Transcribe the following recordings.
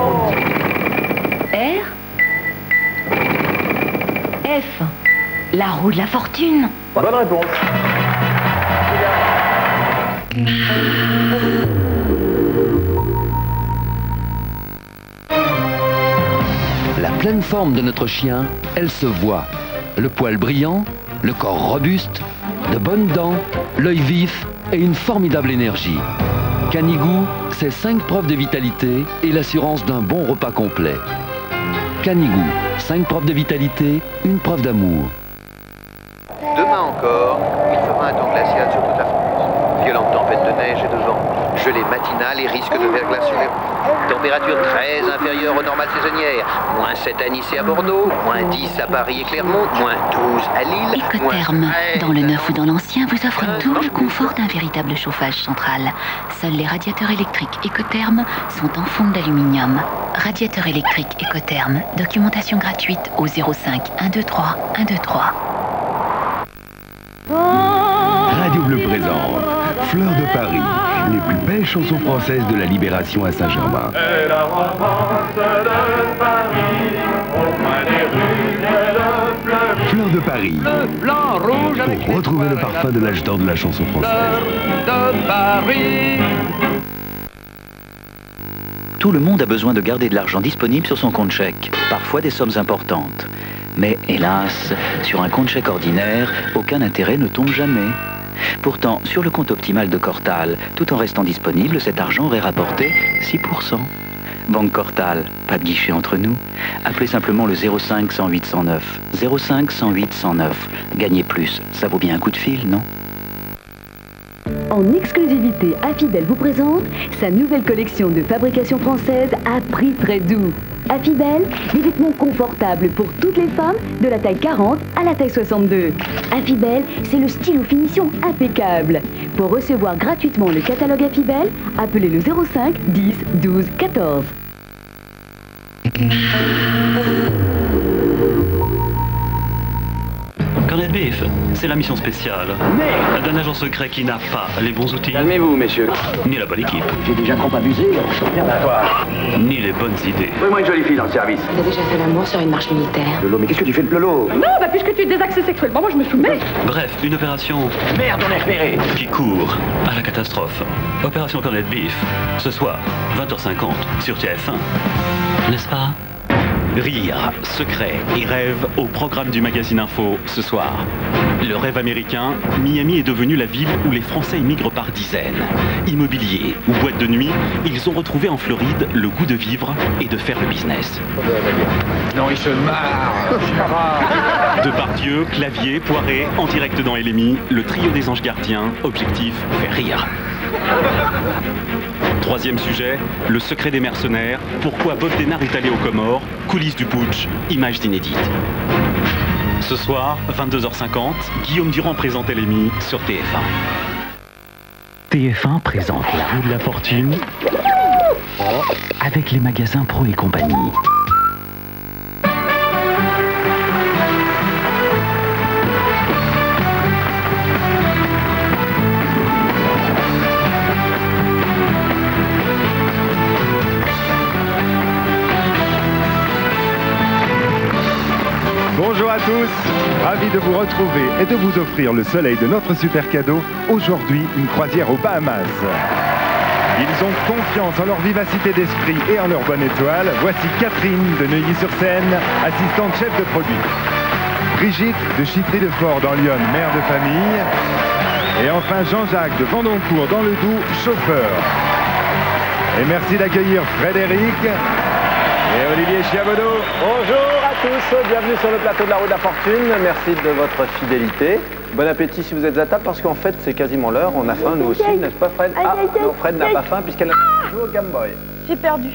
route. R. F. La roue de la fortune. Bonne réponse. La pleine forme de notre chien, elle se voit. Le poil brillant, le corps robuste, de bonnes dents, l'œil vif et une formidable énergie. Canigou, c'est 5 preuves de vitalité et l'assurance d'un bon repas complet. Canigou, 5 preuves de vitalité, une preuve d'amour. Demain encore, il fera un temps glacial sur toute la France. Violente tempête de neige et de vent, gelée matinale et risque de verglas sur les routes. Température très inférieure aux normales saisonnières. -7 à Nice et à Bordeaux, -10 à Paris et Clermont, -12 à Lille. Écotherme, dans le neuf ou dans l'ancien, vous offre tout le confort d'un véritable chauffage central. Seuls les radiateurs électriques Écotherme sont en fonte d'aluminium. Radiateur électrique Écotherme, documentation gratuite au 05 123 123. Radio Bleu présente Fleurs de Paris, les plus belles chansons françaises de la Libération à Saint-Germain. Et la romance de Paris, au coin des rues, elle fleurit. Fleurs de Paris, Bleu, blanc, rouge avec pour retrouver le parfum de l'âge d'or de la chanson française. de Paris. Tout le monde a besoin de garder de l'argent disponible sur son compte chèque, parfois des sommes importantes. Mais hélas, sur un compte chèque ordinaire, aucun intérêt ne tombe jamais. Pourtant, sur le compte optimal de Cortal, tout en restant disponible, cet argent aurait rapporté 6%. Banque Cortal, pas de guichet entre nous. Appelez simplement le 05 108 109. 05 108 109. Gagner plus, ça vaut bien un coup de fil, non ? En exclusivité, Affibel vous présente sa nouvelle collection de fabrication française à prix très doux. Affibel, des vêtements confortables pour toutes les femmes, de la taille 40 à la taille 62. Affibel, c'est le style aux finitions impeccables. Pour recevoir gratuitement le catalogue Affibel, appelez le 05 10 12 14. Cornet Beef, c'est la mission spéciale d'un agent secret qui n'a pas les bons outils. Calmez-vous, messieurs. Ni la bonne équipe. J'ai déjà trop abusé, regarde à toi. Ni les bonnes idées. Fais-moi une jolie fille dans le service. Il a déjà fait l'amour sur une marche militaire. Lolo, mais qu'est-ce que tu fais de Lolo? Non, bah puisque tu es désaxé sexuellement, moi je me soumets. Bref, une opération Merde, on est repéré. qui court à la catastrophe. Opération Cornet Beef, ce soir, 20h50 sur TF1. N'est-ce pas ? Rire, secret et rêve au programme du magazine Info ce soir. Le rêve américain, Miami est devenu la ville où les Français immigrent par dizaines. Immobilier ou boîte de nuit, ils ont retrouvé en Floride le goût de vivre et de faire le business. Non, il se marre. Depardieu, Clavier, Poiré, en direct dans LMI, le trio des anges gardiens, objectif, faire rire. Troisième sujet, le secret des mercenaires, pourquoi Bob Denard est allé aux Comores, coulisses du putsch, images inédites. Ce soir, 22h50, Guillaume Durand présente LMI sur TF1. TF1 présente La Roue de la Fortune avec les magasins Pro et compagnie. Bonjour à tous, ravi de vous retrouver et de vous offrir le soleil de notre super cadeau, aujourd'hui une croisière aux Bahamas. Ils ont confiance en leur vivacité d'esprit et en leur bonne étoile. Voici Catherine de Neuilly-sur-Seine, assistante chef de produit. Brigitte de Chitry-le-Fort dans Lyon, mère de famille. Et enfin Jean-Jacques de Vendoncourt dans le Doubs, chauffeur. Et merci d'accueillir Frédéric et Olivier Chiabodo. Bonjour à tous, bienvenue sur le plateau de la Roue de la Fortune. Merci de votre fidélité. Bon appétit si vous êtes à table parce qu'en fait c'est quasiment l'heure. On a faim nous aussi, n'est-ce pas Fred? Ah non, Fred n'a pas faim puisqu'elle a joué au Game Boy. J'ai perdu.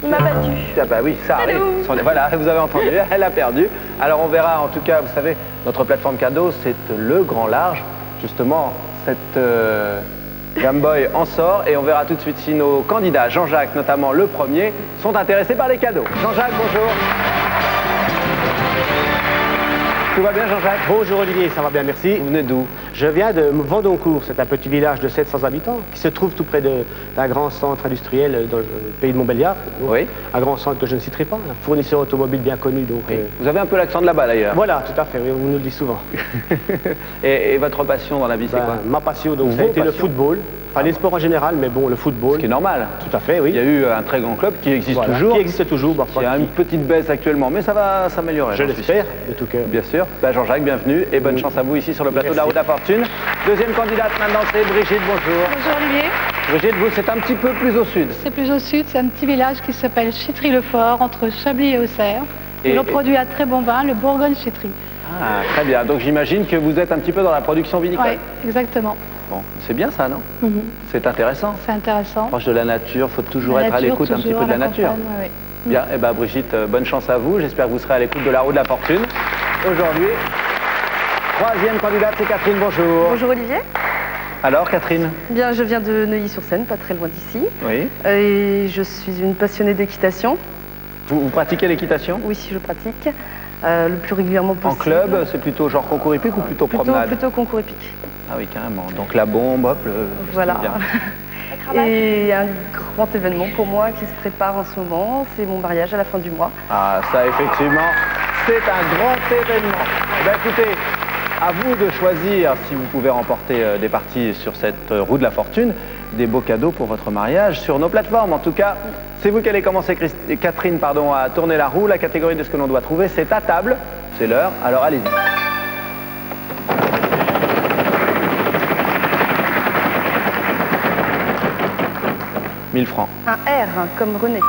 Il m'a battu. Ah bah oui, ça arrive. Voilà, vous avez entendu, elle a perdu. Alors on verra, en tout cas, vous savez, notre plateforme cadeau, c'est le grand large. Justement, cette Game Boy en sort et on verra tout de suite si nos candidats, Jean-Jacques notamment le premier, sont intéressés par les cadeaux. Jean-Jacques, bonjour. Tout va bien, Jean-Jacques? Bonjour Olivier, ça va bien, merci. Vous venez d'où? Je viens de Vendoncourt, c'est un petit village de 700 habitants qui se trouve tout près d'un grand centre industriel dans le pays de Montbéliard. Oui. Un grand centre que je ne citerai pas, un fournisseur automobile bien connu. Donc, oui. Vous avez un peu l'accent de là-bas d'ailleurs. Voilà, tout à fait, oui, on nous le dit souvent. et votre passion dans la vie, c'est quoi? Ma passion, donc, ça a été le football. Enfin, les sports en général, mais bon, le football. Ce qui est normal. Tout à fait, oui. Il y a eu un très grand club qui existe toujours. Qui existe toujours. Il y a une petite baisse actuellement, mais ça va s'améliorer. Je l'espère, de tout cœur. Bien sûr. Ben, Jean-Jacques, bienvenue et bonne chance à vous ici sur le plateau de la Roue de la Fortune. Deuxième candidate maintenant, c'est Brigitte, bonjour. Bonjour Olivier. Brigitte, vous, c'est un petit peu plus au sud. C'est plus au sud, c'est un petit village qui s'appelle Chitry-le-Fort, entre Chablis et Auxerre. Et l'on produit un très bon vin, le Bourgogne-Chitry. Ah, très bien. Donc j'imagine que vous êtes un petit peu dans la production vinicole. Oui, exactement. Bon, c'est bien ça, non? C'est intéressant. C'est intéressant. Proche de la nature, il faut toujours être à l'écoute un petit peu de la nature. Campagne, oui. Bien, et ben Brigitte, bonne chance à vous. J'espère que vous serez à l'écoute de la Roue de la Fortune. Aujourd'hui, troisième candidate, c'est Catherine, bonjour. Bonjour Olivier. Alors Catherine? Bien, je viens de Neuilly-sur-Seine, pas très loin d'ici. Oui. Et je suis une passionnée d'équitation. Vous pratiquez l'équitation? Oui, je pratique. Le plus régulièrement possible. En club, c'est plutôt genre concours hippique ou plutôt promenade? Plutôt concours hippique. Ah oui, carrément. Donc la bombe, hop, voilà. Et un grand événement pour moi qui se prépare en ce moment, c'est mon mariage à la fin du mois. Ah, ça effectivement, c'est un grand événement. Ben, écoutez, à vous de choisir si vous pouvez remporter des parties sur cette Roue de la Fortune, des beaux cadeaux pour votre mariage sur nos plateformes. En tout cas, c'est vous qui allez commencer, Catherine, à tourner la roue. La catégorie de ce que l'on doit trouver, c'est à table. C'est l'heure, alors allez-y. 1000 francs. Un R, comme René.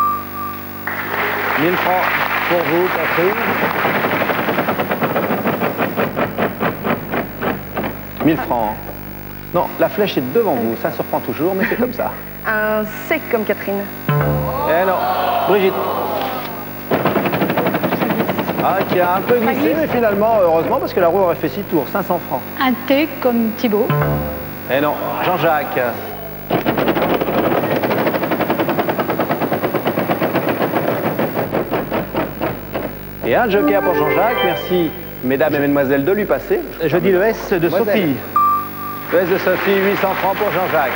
1000 francs pour vous, Catherine. 1000 francs. Non, la flèche est devant vous, ça surprend toujours, mais c'est comme ça. Un C comme Catherine. Eh non, Brigitte. Ah, qui a un peu glissé, mais finalement, heureusement, parce que la roue aurait fait 6 tours, 500 francs. Un T comme Thibaut. Eh non, Jean-Jacques. Et un joker pour Jean-Jacques, merci mesdames et mesdemoiselles de lui passer. Je dis le S de Sophie. Le S de Sophie, 800 francs pour Jean-Jacques.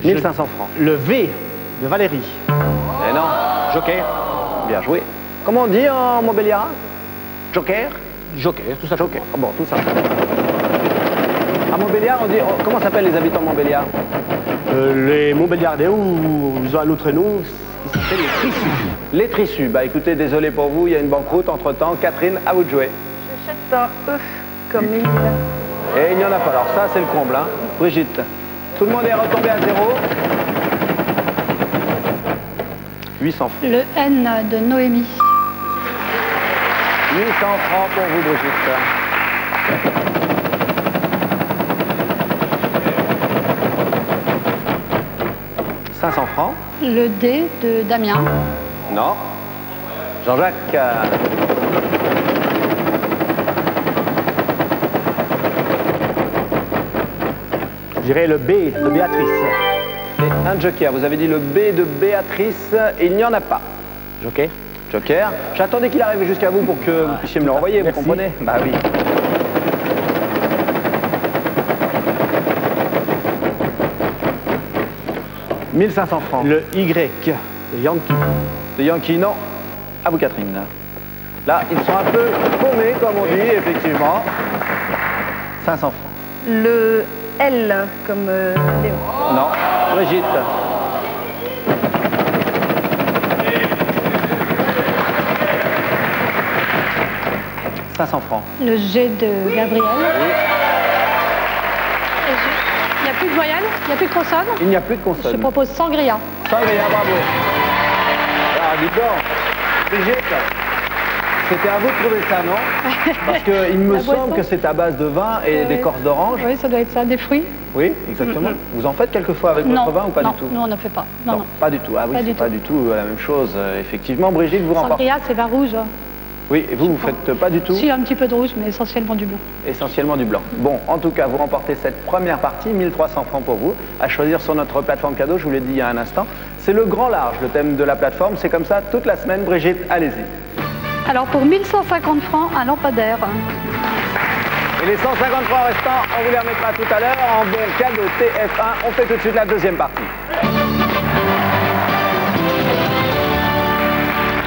« 1500 francs. Le V de Valérie. Eh non. Joker. Bien joué. Comment on dit en Montbéliard? Joker? Joker, tout ça. Joker. Bon, tout ça. À Montbéliard, on dit... Comment s'appellent les habitants de Montbéliard? Les Montbéliardais, ou ils ont un autre nom, qui s'appelle les Trissus. Les Trissus. Bah écoutez, désolé pour vous, il y a une banqueroute entre-temps. Catherine, à vous de jouer. J'achète un E comme Émile. Et il n'y en a pas. Alors ça, c'est le comble, hein. Brigitte. Tout le monde est retombé à 0. 800 francs. Le N de Noémie. 800 francs pour vous, Brigitte. 500 francs. Le D de Damien. Non. Jean-Jacques. Je dirais le B de Béatrice. Et un joker. Vous avez dit le B de Béatrice. Et il n'y en a pas. Joker. Joker. J'attendais qu'il arrive jusqu'à vous pour que vous puissiez me le renvoyer, vous comprenez? Bah oui. « 1500 francs. » Le Y de Yankee. De Yankee, non. À vous, Catherine. Là, ils sont un peu paumés, comme on dit, effectivement. 500 francs. Le L comme Léo. Non. Brigitte. « 500 francs. » Le G de Gabriel. Oui. Il n'y a plus de voyelle? Il n'y a plus de consonne? Il n'y a plus de consonne. Je propose Sangria. Sangria, bravo. Alors, dites donc, Brigitte, c'était à vous de trouver ça, non? Parce qu'il me semble que c'est à base de vin et d'écorce d'orange. Oui, ça doit être ça, des fruits. Oui, exactement. Vous en faites quelquefois avec votre vin ou pas du tout? Non, on n'en fait pas. Non, pas du tout. Ah oui, c'est pas du tout la même chose. Effectivement, Brigitte, vous remportez. Sangria, c'est vin rouge. Oui, et vous faites pas du tout? Si, un petit peu de rouge, mais essentiellement du blanc. Essentiellement du blanc. Bon, en tout cas, vous remportez cette première partie, 1300 francs pour vous, à choisir sur notre plateforme cadeau, je vous l'ai dit il y a un instant. C'est le grand large, le thème de la plateforme, c'est comme ça toute la semaine. Brigitte, allez-y. Alors pour 1150 francs, un lampadaire. Et les 150 francs restants, on vous les remettra tout à l'heure en bon cadeau TF1. On fait tout de suite la deuxième partie.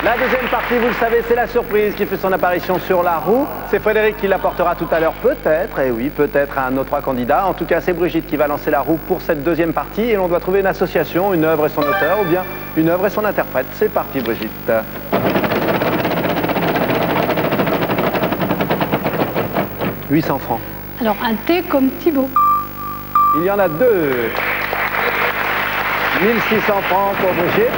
La deuxième partie, vous le savez, c'est la surprise qui fait son apparition sur la roue. C'est Frédéric qui l'apportera tout à l'heure, peut-être, et oui, peut-être à un de nos 3 candidats. En tout cas, c'est Brigitte qui va lancer la roue pour cette deuxième partie. Et l'on doit trouver une association, une œuvre et son auteur, ou bien une œuvre et son interprète. C'est parti, Brigitte. « 800 francs. Alors un thé comme Thibaut. Il y en a 2. 1600 francs pour Brigitte.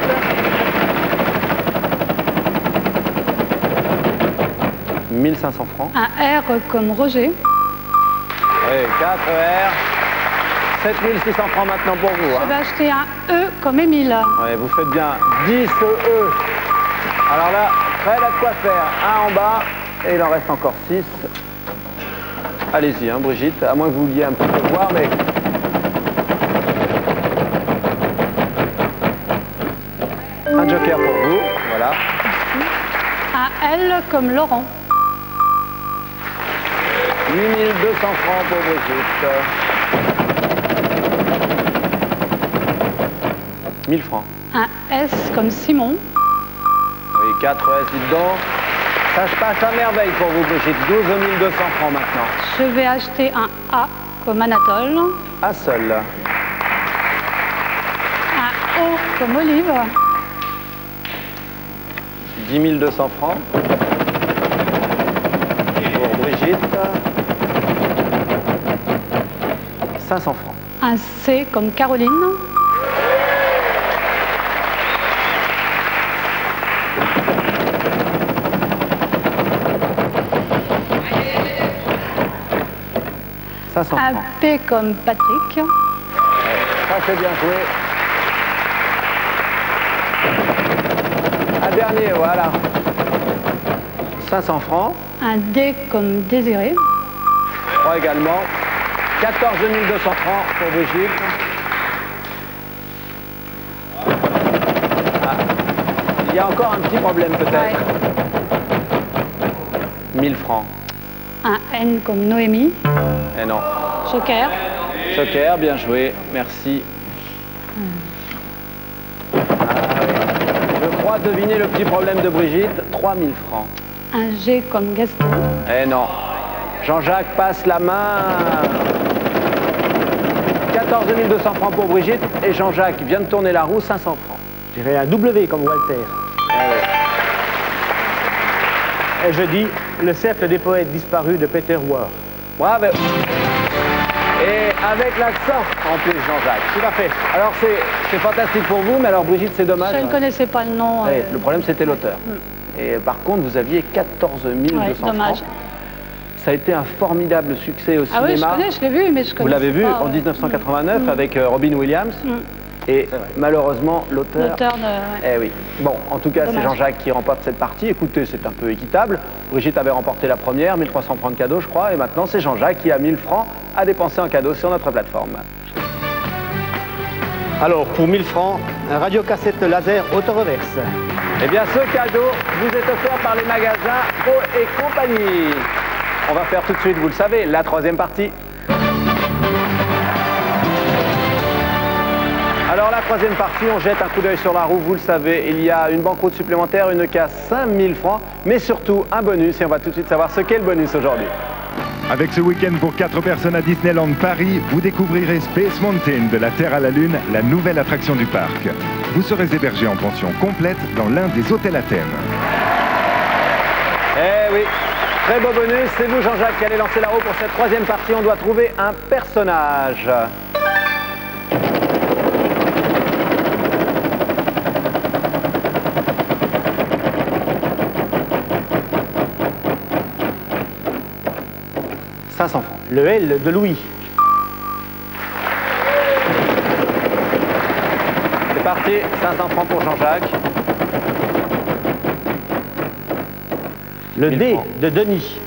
« 1500 francs. Un R comme Roger. Oui, 4 R. 7600 francs maintenant pour vous. Je vais acheter un E comme Émile. Oui, vous faites bien. 10 E. Alors là, Fred a de quoi faire. Un en bas et il en reste encore 6. Allez-y, hein, Brigitte, à moins que vous vouliez un petit peu voir, mais... Un joker pour vous, voilà. Un L comme Laurent. 8200 francs pour Brigitte. 1000 francs. Un S comme Simon. Oui, 4 S, dites donc. Ça se passe à merveille pour vous, Brigitte. 12 200 francs maintenant. Je vais acheter un A comme Anatole. Un seul. Un O comme Olive. 10 200 francs. Pour Brigitte. 500 francs. Un C comme Caroline. Un P comme Patrick. Ouais, ça c'est bien joué. Un dernier, voilà. 500 francs. Un D comme Désiré. 3 également. 14 200 francs pour Brigitte. Ah. Il y a encore un petit problème peut-être. Ouais. 1000 francs. Un N comme Noémie. Eh non. Joker. Joker, bien joué, merci. Ah, je crois deviner le petit problème de Brigitte, 3000 francs. Un G comme Gaston. Eh non. Jean-Jacques passe la main. 14 200 francs pour Brigitte et Jean-Jacques vient de tourner la roue, 500 francs. Je dirais un W comme Walter. Eh oui. Et je dis le cercle des poètes disparus de Peter Ward. Bravo. Et avec l'accent en plus, Jean-Jacques. Tout à fait. Alors c'est fantastique pour vous, mais alors Brigitte, c'est dommage. Je ne connaissais pas le nom. Ouais, le problème, c'était l'auteur. Et par contre, vous aviez 14 200 dommage. francs. Ça a été un formidable succès au cinéma. Ah oui, je connais, je l'ai vu, mais je connais. Vous l'avez vu en 1989 avec Robin Williams. Et malheureusement, l'auteur... Eh oui. Bon, en tout cas, c'est Jean-Jacques qui remporte cette partie. Écoutez, c'est un peu équitable. Brigitte avait remporté la première, 1300 francs de cadeau, je crois. Et maintenant, c'est Jean-Jacques qui a 1000 francs à dépenser en cadeau sur notre plateforme. Alors, pour 1000 francs, un radiocassette laser auto-reverse. Eh bien, ce cadeau vous est offert par les magasins Beau et compagnie. On va faire tout de suite, vous le savez, la troisième partie. Alors la troisième partie, on jette un coup d'œil sur la roue, vous le savez, il y a une banqueroute supplémentaire, une casse 5000 francs, mais surtout un bonus, et on va tout de suite savoir ce qu'est le bonus aujourd'hui. Avec ce week-end pour 4 personnes à Disneyland Paris, vous découvrirez Space Mountain, de la Terre à la Lune, la nouvelle attraction du parc. Vous serez hébergé en pension complète dans l'un des hôtels à thème. Eh oui, très beau bonus, c'est vous Jean-Jacques qui allez lancer la roue pour cette troisième partie, on doit trouver un personnage. francs. Le L de Louis. C'est parti, 500 francs pour Jean-Jacques. Le D de Denis.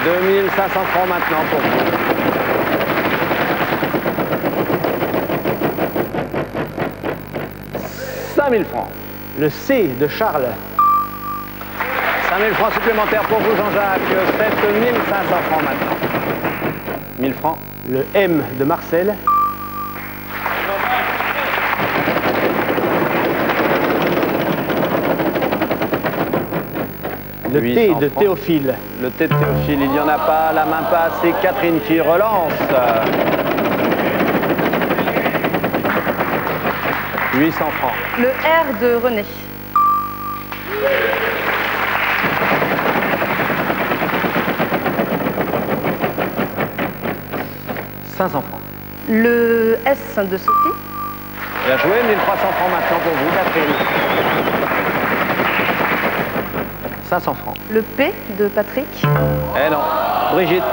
2500 francs maintenant pour vous. francs. Le C de Charles. 5000 francs supplémentaires pour vous, Jean-Jacques. 7500 francs maintenant. 1000 francs. Le M de Marcel. Le T de Théophile. Le T de Théophile, il n'y en a pas, la main passe, c'est Catherine qui relance. 800 francs. Le R de René. « 500 francs. Le S de Sophie. Bien joué, 1300 francs maintenant pour vous, Catherine. 500 francs. Le P de Patrick. Eh non, Brigitte.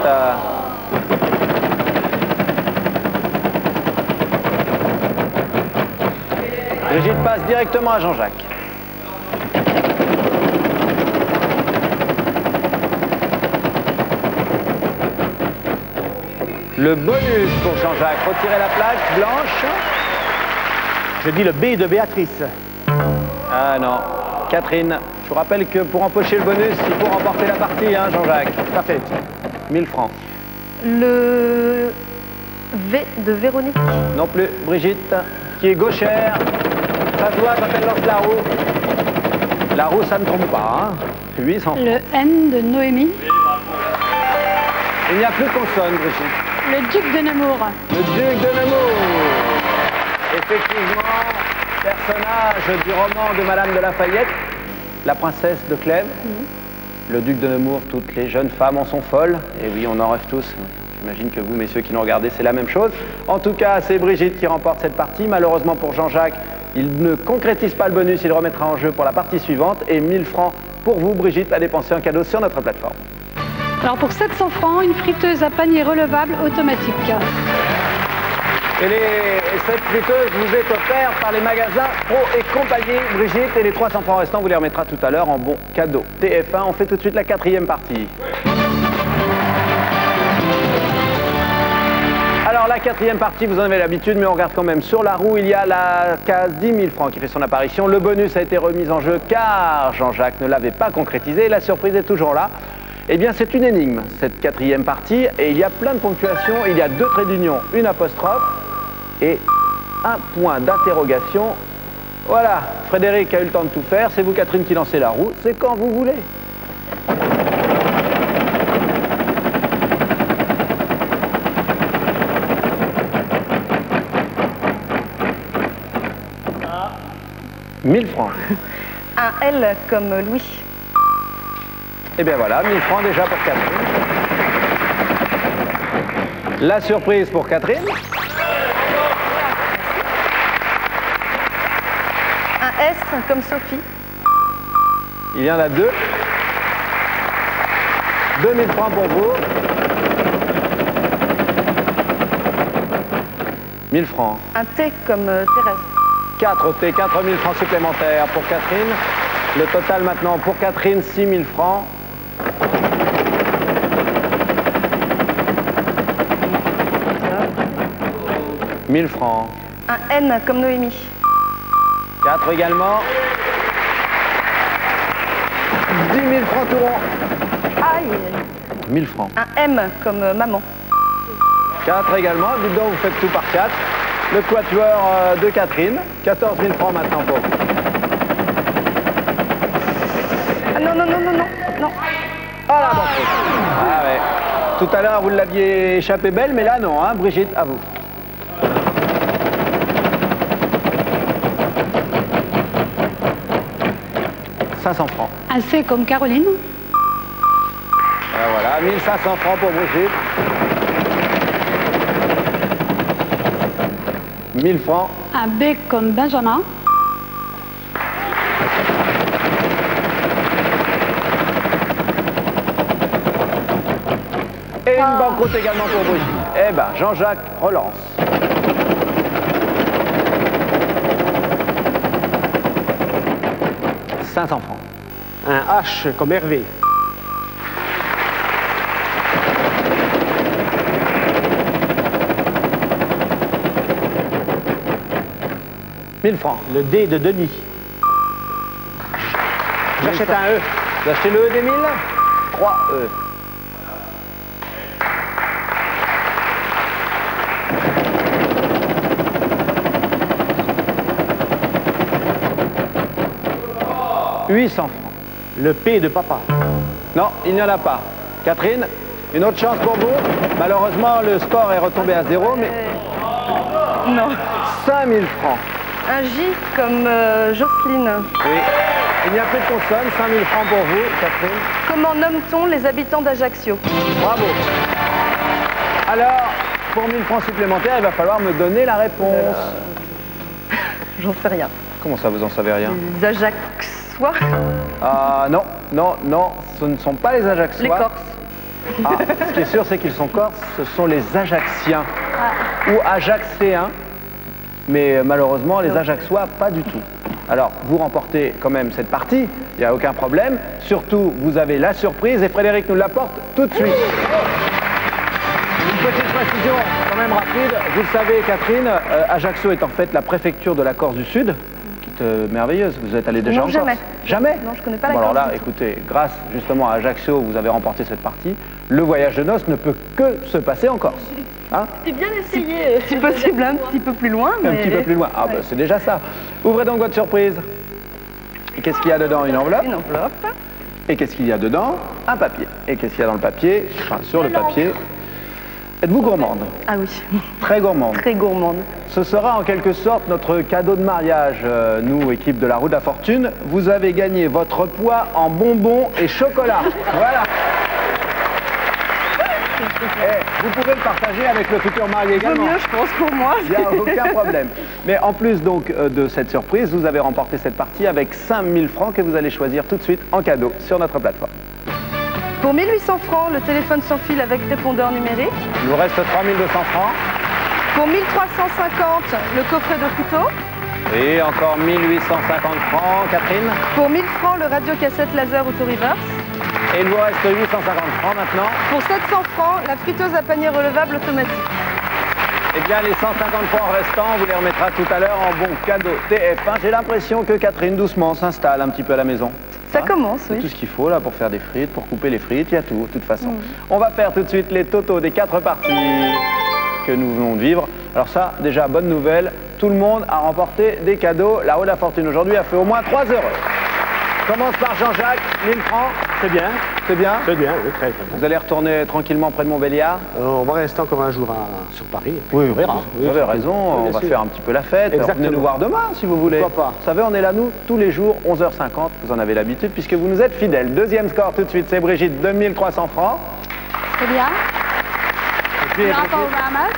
Brigitte passe directement à Jean-Jacques. Le bonus pour Jean-Jacques. Retirez la plaque blanche. Je dis le B de Béatrice. Ah non, Catherine. Je vous rappelle que pour empocher le bonus, il faut remporter la partie, hein, Jean-Jacques. Parfait. 1000 francs. Le V de Véronique. Non plus. Brigitte, qui est gauchère. Ça se voit quand elle lance la roue. La roue, ça ne trompe pas. Hein. 800 francs. Le N de Noémie. Il n'y a plus de consonne, Brigitte. Le duc de Nemours. Le duc de Nemours. Effectivement, personnage du roman de Madame de Lafayette, la princesse de Clèves. Le duc de Nemours, toutes les jeunes femmes en sont folles. Et oui, on en rêve tous. J'imagine que vous, messieurs qui nous regardez, c'est la même chose. En tout cas, c'est Brigitte qui remporte cette partie. Malheureusement pour Jean-Jacques, il ne concrétise pas le bonus. Il remettra en jeu pour la partie suivante. Et 1000 francs pour vous, Brigitte, à dépenser en cadeau sur notre plateforme. Alors pour 700 francs, une friteuse à panier relevable automatique. Et cette friteuse vous est offerte par les magasins Pro et compagnie, Brigitte, et les 300 francs restants, vous les remettra tout à l'heure en bon cadeau. TF1, on fait tout de suite la 4e partie. Alors la 4e partie, vous en avez l'habitude, mais on regarde quand même. Sur la roue, il y a la case 10 000 francs qui fait son apparition. Le bonus a été remis en jeu car Jean-Jacques ne l'avait pas concrétisé. La surprise est toujours là. Eh bien, c'est une énigme, cette 4e partie, et il y a plein de ponctuations. Il y a 2 traits d'union, une apostrophe et un point d'interrogation. Voilà, Frédéric a eu le temps de tout faire. C'est vous, Catherine, qui lancez la roue. C'est quand vous voulez. « 1000 francs. Un L comme Louis. Et bien voilà, 1000 francs déjà pour Catherine. La surprise pour Catherine. Un S comme Sophie. Il y en a 2. 2000 francs pour vous. 1000 francs. Un T comme Thérèse. 4 T, 4000 francs supplémentaires pour Catherine. Le total maintenant pour Catherine, 6000 francs. « 1000 francs. Un N comme Noémie. 4 également. 10 000 francs tout rond. Aïe. 1000 francs. Un M comme maman. 4 également. Dites donc, vous faites tout par 4. Le quatuor de Catherine. 14 000 francs maintenant pour vous. Ah non, non, non, non, non, non. Ah là, bon. Ah ouais. Tout à l'heure, vous l'aviez échappé belle, mais là, non, hein. Brigitte, à vous. « 500 francs. Un C comme Caroline. Voilà, 1500 francs pour Brigitte. 1000 francs. Un B comme Benjamin. Et une banqueroute également pour Brigitte. Eh ben, Jean-Jacques relance. « 500 francs. Un H comme Hervé. « 1000 francs. Le D de Denis. J'achète un E. Vous achetez le E des 1000 3 E. « 800 francs. Le P de papa. Non, il n'y en a pas. Catherine, une autre chance pour vous. Malheureusement, le score est retombé à 0, mais... Non. 5000 francs. Un J comme Jocelyne. Oui. Il n'y a plus de consonne. 5000 francs pour vous, Catherine. Comment nomme-t-on les habitants d'Ajaccio? Bravo. Alors, pour 1000 francs supplémentaires, il va falloir me donner la réponse. J'en sais rien. Comment ça, vous en savez rien? Les Ajacçois? Ah non, non, non, ce ne sont pas les Ajacçois. Les Corses. Ah, ce qui est sûr, c'est qu'ils sont Corses, ce sont les Ajacciens. Ou Ajaxéens. Mais malheureusement, les Ajacçois, pas du tout. Alors, vous remportez quand même cette partie, il n'y a aucun problème. Surtout, vous avez la surprise et Frédéric nous l'apporte tout de suite. Une petite précision quand même rapide. Vous le savez, Catherine, Ajaccio est en fait la préfecture de la Corse du Sud, qui est merveilleuse. Vous êtes allée déjà en Corse? Jamais. Jamais? Non, je connais pas la Corse. Alors là, du tout. écoutez, grâce justement à Ajaccio, vous avez remporté cette partie. Le voyage de noces ne peut que se passer en Corse. Hein? C'est bien essayé. Si possible, un petit peu plus loin. Mais... Un petit peu plus loin. Ah, bah, c'est déjà ça. Ouvrez donc votre surprise. Et qu'est-ce qu'il y a dedans? Une enveloppe. Une enveloppe. Et qu'est-ce qu'il y a dedans? Un papier. Et qu'est-ce qu'il y a dans le papier? Enfin, sur le papier. Êtes-vous gourmande? Ah oui. Très gourmande. Très gourmande. Ce sera en quelque sorte notre cadeau de mariage. Nous, équipe de la Roue de la Fortune, vous avez gagné votre poids en bonbons et chocolat. Voilà. Et vous pouvez le partager avec le futur mari également. Vaut mieux, je pense, pour moi. Il n'y a aucun problème. Mais en plus donc de cette surprise, vous avez remporté cette partie avec 5000 francs que vous allez choisir tout de suite en cadeau sur notre plateforme. Pour 1800 francs, le téléphone sans fil avec répondeur numérique. Il vous reste 3200 francs. Pour 1350, le coffret de couteau. Et encore 1850 francs, Catherine. Pour 1000 francs, le radio-cassette laser auto-reverse. Et il vous reste 850 francs maintenant. Pour 700 francs, la friteuse à panier relevable automatique. Eh bien, les 150 francs restants, on vous les remettra tout à l'heure en bon cadeau TF1. J'ai l'impression que Catherine, doucement, s'installe un petit peu à la maison. Ça commence, oui. Tout ce qu'il faut là pour faire des frites, pour couper les frites, il y a tout, de toute façon. On va faire tout de suite les totaux des 4 parties que nous venons de vivre. Alors ça, déjà, bonne nouvelle, tout le monde a remporté des cadeaux. La Roue de la Fortune aujourd'hui a fait au moins 3 heureux. Commence par Jean-Jacques, 1000 francs. C'est bien. C'est bien? C'est bien, oui, très bien. Vous allez retourner tranquillement près de Montbéliard? On va rester encore un jour sur Paris. Oui, on verra. Vous avez raison, on va faire un petit peu la fête. Exactement. Venez nous voir demain si vous voulez. Pourquoi pas? Vous savez, on est là, nous, tous les jours, 11h50. Vous en avez l'habitude puisque vous nous êtes fidèles. Deuxième score tout de suite, c'est Brigitte, 2300 francs. C'est bien. Puis, On n'ira pas aux Bahamas.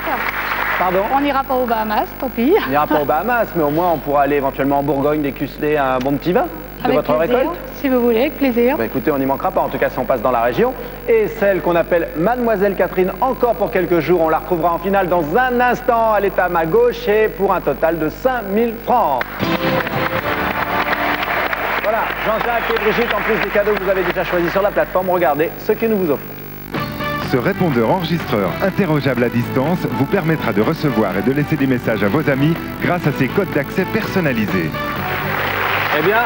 Pardon? On n'ira pas aux Bahamas, tant pis. On n'ira pas aux Bahamas, mais au moins on pourra aller éventuellement en Bourgogne déguster un bon petit vin de Avec votre plaisir, récolte. si vous voulez, avec plaisir. Bah, écoutez, on n'y manquera pas, en tout cas si on passe dans la région. Et celle qu'on appelle Mademoiselle Catherine, encore pour quelques jours, on la retrouvera en finale dans un instant. Elle est à ma gauche et pour un total de 5000 francs. Voilà, Jean-Jacques et Brigitte, en plus des cadeaux que vous avez déjà choisis sur la plateforme, regardez ce que nous vous offrons. Ce répondeur enregistreur interrogeable à distance vous permettra de recevoir et de laisser des messages à vos amis grâce à ses codes d'accès personnalisés. Eh bien,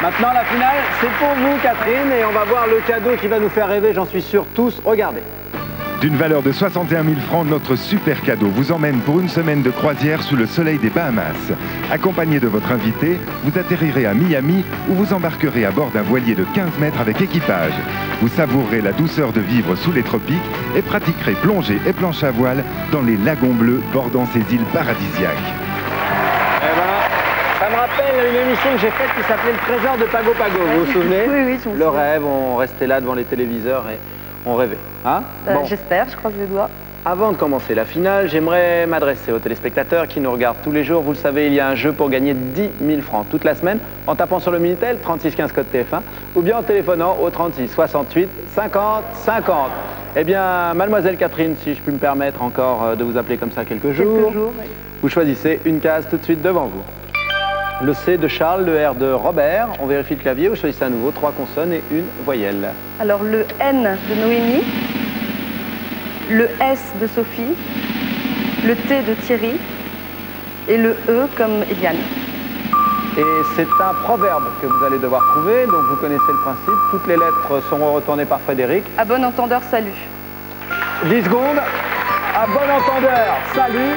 maintenant la finale, c'est pour vous Catherine, et on va voir le cadeau qui va nous faire rêver, j'en suis sûr, tous. Regardez. D'une valeur de 61 000 francs, notre super cadeau vous emmène pour une semaine de croisière sous le soleil des Bahamas. Accompagné de votre invité, vous atterrirez à Miami où vous embarquerez à bord d'un voilier de 15 mètres avec équipage. Vous savourerez la douceur de vivre sous les tropiques et pratiquerez plongée et planche à voile dans les lagons bleus bordant ces îles paradisiaques. Eh ben, ça me rappelle une émission que j'ai faite qui s'appelait Le Trésor de Pago Pago, vous vous souvenez? Oui, oui, je me Le souviens. rêve, on restait là devant les téléviseurs et on rêvait. Hein? Bon. J'espère, je croise les doigts. Avant de commencer la finale, j'aimerais m'adresser aux téléspectateurs qui nous regardent tous les jours. Vous le savez, il y a un jeu pour gagner 10 000 francs toute la semaine en tapant sur le Minitel 36 15 code TF1 ou bien en téléphonant au 36 68 50 50. Eh bien, Mademoiselle Catherine, si je puis me permettre encore de vous appeler comme ça quelques jours, oui. vous choisissez une case tout de suite devant vous. Le C de Charles, le R de Robert. On vérifie le clavier, vous choisissez à nouveau 3 consonnes et une voyelle. Alors le N de Noémie, le S de Sophie, le T de Thierry et le E comme Eliane. Et c'est un proverbe que vous allez devoir trouver, donc vous connaissez le principe. Toutes les lettres seront retournées par Frédéric. À bon entendeur, salut. 10 secondes. À bon entendeur, salut.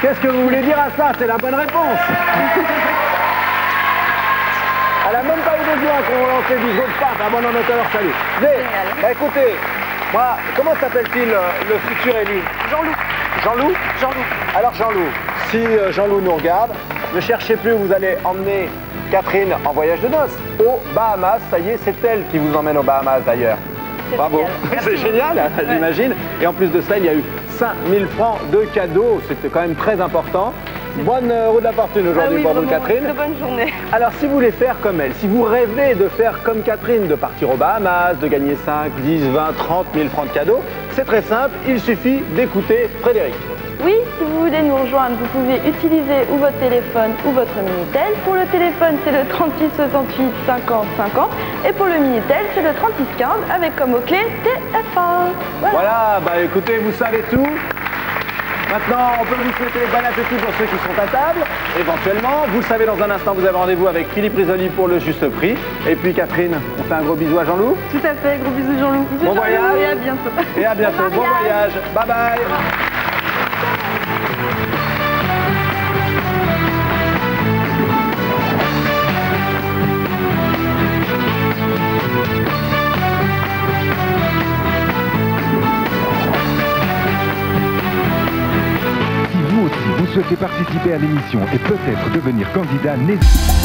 Qu'est-ce que vous voulez dire à ça? C'est la bonne réponse. Elle n'a même pas eu besoin qu'on lance les 10 secondes. Paf, à bon entendeur, salut. Mais, bah écoutez, moi, comment s'appelle-t-il le futur élu? Jean-Loup. Jean-Loup? Jean-Loup. Alors Jean-Loup, si Jean-Loup nous regarde, ne cherchez plus, vous allez emmener Catherine en voyage de noces aux Bahamas. Ça y est, c'est elle qui vous emmène aux Bahamas d'ailleurs. Bravo, c'est génial, j'imagine. Et en plus de ça, il y a eu 5000 francs de cadeaux, c'était quand même très important. Bonne roue de la fortune aujourd'hui pour vous, Catherine. De bonne journée. Alors, si vous voulez faire comme elle, si vous rêvez de faire comme Catherine, de partir aux Bahamas, de gagner 5, 10, 20, 30 000 francs de cadeaux, c'est très simple, il suffit d'écouter Frédéric. Oui, si vous voulez nous rejoindre, vous pouvez utiliser ou votre téléphone ou votre Minitel. Pour le téléphone, c'est le 36 68 50 50 et pour le Minitel, c'est le 36 15 avec comme mot-clé TF1. Voilà, bah écoutez, vous savez tout. Maintenant, on peut vous souhaiter bon appétit pour ceux qui sont à table, éventuellement. Vous le savez, dans un instant, vous avez rendez-vous avec Philippe Risoli pour le juste prix. Et puis Catherine, on fait un gros bisou à Jean-Loup. Tout à fait, gros bisous Jean-Loup. Bon voyage. Et à bientôt. Et à bientôt, bon voyage. Bye bye. Si vous aussi vous souhaitez participer à l'émission et peut-être devenir candidat, n'hésitez pas.